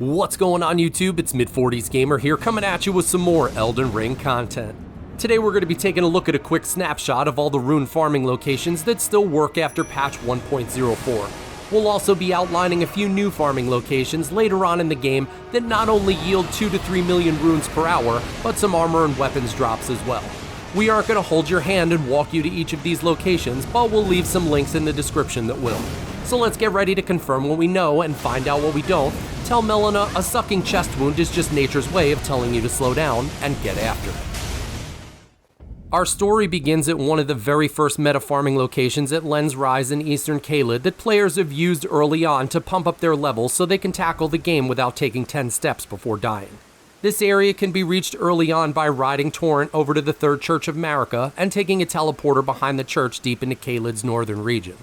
What's going on YouTube? It's Mid-40s Gamer here coming at you with some more Elden Ring content. Today we're going to be taking a look at a quick snapshot of all the rune farming locations that still work after patch 1.04. We'll also be outlining a few new farming locations later on in the game that not only yield 2 to 3 million runes per hour, but some armor and weapons drops as well. We aren't going to hold your hand and walk you to each of these locations, but we'll leave some links in the description that will. So let's get ready to confirm what we know and find out what we don't. Tell Melina a sucking chest wound is just nature's way of telling you to slow down and get after it. Our story begins at one of the very first meta farming locations at Len's Rise in Eastern Caelid that players have used early on to pump up their levels so they can tackle the game without taking 10 steps before dying. This area can be reached early on by riding Torrent over to the Third Church of Marika and taking a teleporter behind the church deep into Caelid's northern region.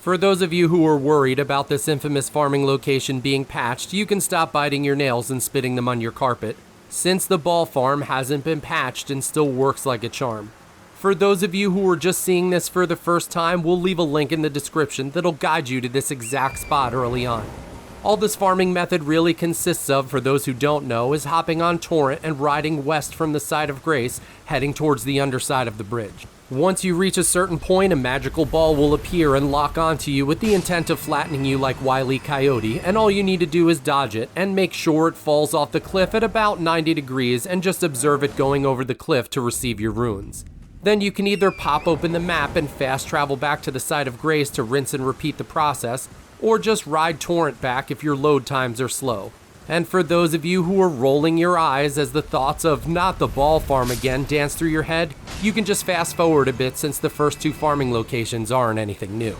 For those of you who are worried about this infamous farming location being patched, you can stop biting your nails and spitting them on your carpet, since the ball farm hasn't been patched and still works like a charm. For those of you who are just seeing this for the first time, we'll leave a link in the description that'll guide you to this exact spot early on. All this farming method really consists of, for those who don't know, is hopping on Torrent and riding west from the Side of Grace, heading towards the underside of the bridge. Once you reach a certain point, a magical ball will appear and lock onto you with the intent of flattening you like Wile E. Coyote, and all you need to do is dodge it and make sure it falls off the cliff at about 90 degrees and just observe it going over the cliff to receive your runes. Then you can either pop open the map and fast travel back to the Side of Grace to rinse and repeat the process, or just ride Torrent back if your load times are slow. And for those of you who are rolling your eyes as the thoughts of not the ball farm again dance through your head, you can just fast forward a bit since the first two farming locations aren't anything new.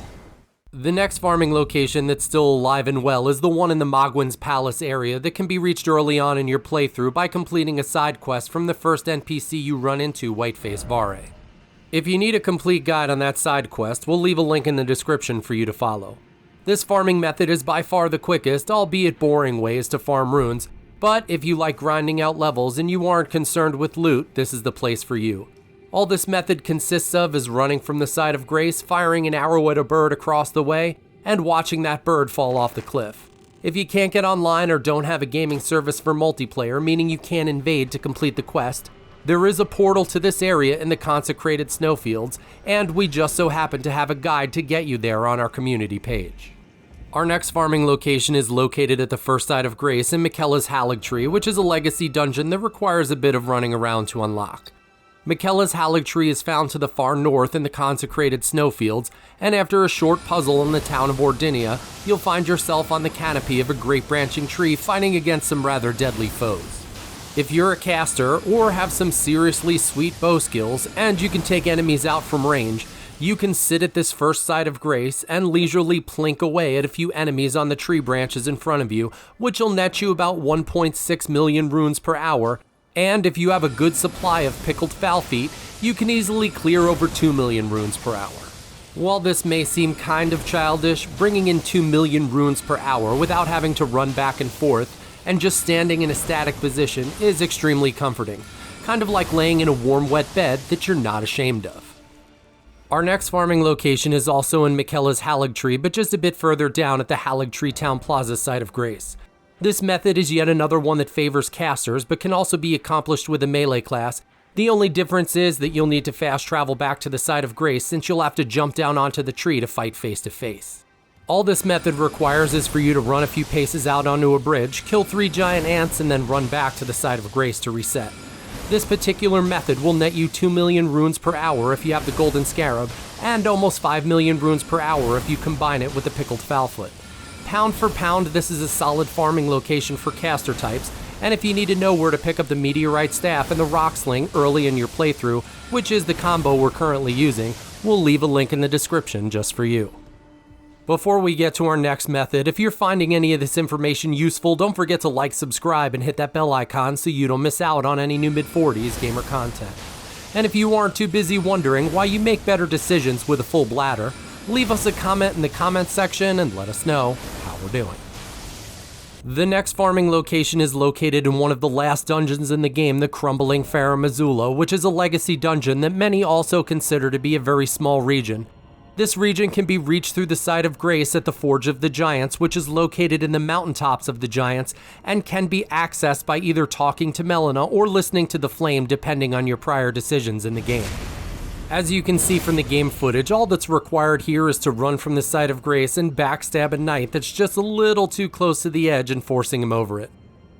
The next farming location that's still alive and well is the one in the Mohgwyn Palace area that can be reached early on in your playthrough by completing a side quest from the first NPC you run into, Whiteface Varré. If you need a complete guide on that side quest, we'll leave a link in the description for you to follow. This farming method is by far the quickest, albeit boring ways to farm runes, but if you like grinding out levels and you aren't concerned with loot, this is the place for you. All this method consists of is running from the Side of Grace, firing an arrow at a bird across the way, and watching that bird fall off the cliff. If you can't get online or don't have a gaming service for multiplayer, meaning you can't invade to complete the quest, there is a portal to this area in the consecrated snowfields, and we just so happen to have a guide to get you there on our community page. Our next farming location is located at the first Side of Grace in Miquella's Haligtree, which is a legacy dungeon that requires a bit of running around to unlock. Miquella's Haligtree is found to the far north in the consecrated snowfields, and after a short puzzle in the town of Ordinia, you'll find yourself on the canopy of a great branching tree fighting against some rather deadly foes. If you're a caster or have some seriously sweet bow skills and you can take enemies out from range, you can sit at this first Side of Grace and leisurely plink away at a few enemies on the tree branches in front of you, which will net you about 1.6 million runes per hour, and if you have a good supply of pickled foul feet, you can easily clear over 2 million runes per hour. While this may seem kind of childish, bringing in 2 million runes per hour without having to run back and forth and just standing in a static position is extremely comforting, kind of like laying in a warm wet bed that you're not ashamed of. Our next farming location is also in Miquella's Haligtree, but just a bit further down at the Haligtree Town Plaza Side of Grace. This method is yet another one that favors casters, but can also be accomplished with a melee class. The only difference is that you'll need to fast travel back to the Side of Grace since you'll have to jump down onto the tree to fight face to face. All this method requires is for you to run a few paces out onto a bridge, kill 3 giant ants, and then run back to the Side of Grace to reset. This particular method will net you 2 million runes per hour if you have the Golden Scarab, and almost 5 million runes per hour if you combine it with the Pickled Foulfoot. Pound for pound, this is a solid farming location for caster types, and if you need to know where to pick up the Meteorite Staff and the Rock Sling early in your playthrough, which is the combo we're currently using, we'll leave a link in the description just for you. Before we get to our next method, if you're finding any of this information useful, don't forget to like, subscribe, and hit that bell icon so you don't miss out on any new Mid-40s gamer content. And if you aren't too busy wondering why you make better decisions with a full bladder, leave us a comment in the comments section and let us know how we're doing. The next farming location is located in one of the last dungeons in the game, the Crumbling Farum Azula, which is a legacy dungeon that many also consider to be a very small region. This region can be reached through the Site of Grace at the Forge of the Giants, which is located in the mountaintops of the Giants, and can be accessed by either talking to Melina or listening to the Flame depending on your prior decisions in the game. As you can see from the game footage, all that's required here is to run from the Site of Grace and backstab a knight that's just a little too close to the edge and forcing him over it.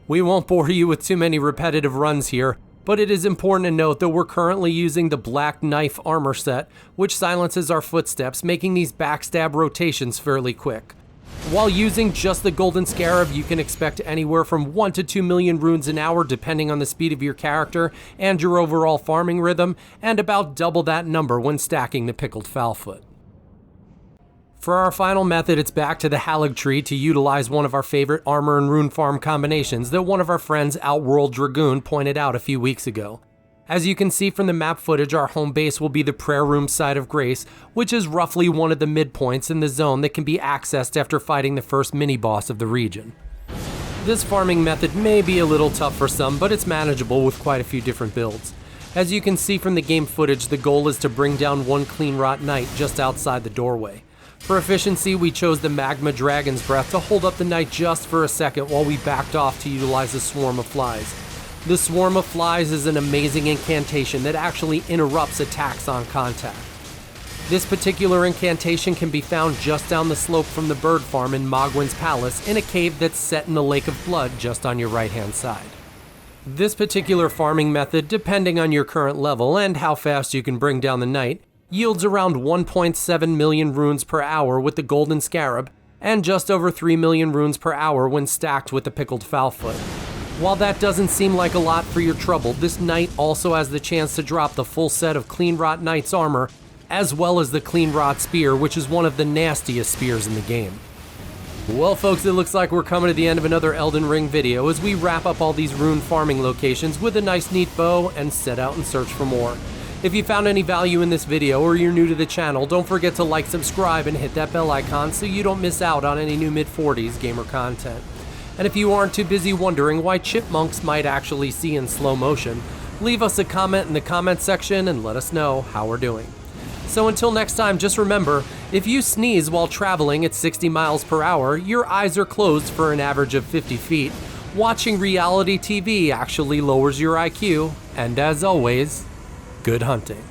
We won't bore you with too many repetitive runs here, but it is important to note that we're currently using the Black Knife armor set, which silences our footsteps, making these backstab rotations fairly quick. While using just the Golden Scarab, you can expect anywhere from 1 to 2 million runes an hour depending on the speed of your character and your overall farming rhythm, and about double that number when stacking the Pickled Foulfoot. For our final method, it's back to the Haligtree to utilize one of our favorite armor and rune farm combinations that one of our friends Outworld Dragoon pointed out a few weeks ago. As you can see from the map footage, our home base will be the Prayer Room Site of Grace, which is roughly one of the midpoints in the zone that can be accessed after fighting the first mini-boss of the region. This farming method may be a little tough for some, but it's manageable with quite a few different builds. As you can see from the game footage, the goal is to bring down one Clean Rot Knight just outside the doorway. For efficiency, we chose the Magma Dragon's Breath to hold up the knight just for a second while we backed off to utilize the Swarm of Flies. The Swarm of Flies is an amazing incantation that actually interrupts attacks on contact. This particular incantation can be found just down the slope from the bird farm in Mohgwyn Palace in a cave that's set in a lake of blood just on your right-hand side. This particular farming method, depending on your current level and how fast you can bring down the knight, yields around 1.7 million runes per hour with the Golden Scarab, and just over 3 million runes per hour when stacked with the Pickled Foulfoot. While that doesn't seem like a lot for your trouble, this knight also has the chance to drop the full set of Clean Rot Knight's armor, as well as the Clean Rot Spear, which is one of the nastiest spears in the game. Well folks, it looks like we're coming to the end of another Elden Ring video as we wrap up all these rune farming locations with a nice neat bow and set out and search for more. If you found any value in this video or you're new to the channel, don't forget to like, subscribe, and hit that bell icon so you don't miss out on any new mid-40s gamer content. And if you aren't too busy wondering why chipmunks might actually see in slow motion, leave us a comment in the comment section and let us know how we're doing. So until next time, just remember, if you sneeze while traveling at 60 miles per hour, your eyes are closed for an average of 50 feet. Watching reality TV actually lowers your IQ, and as always, good hunting.